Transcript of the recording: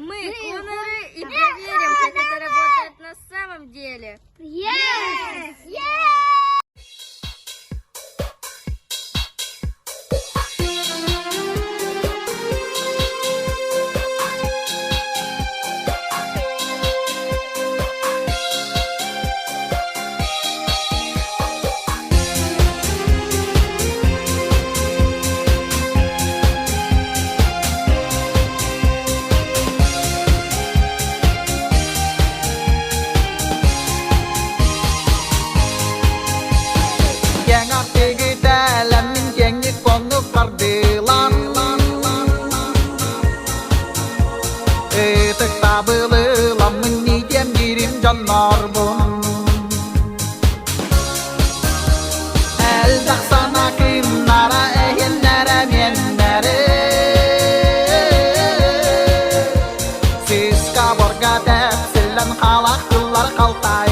Мы коноры и проверим, как это работает на самом деле. Yes! Siska borga dep silen halak kıllar kaltay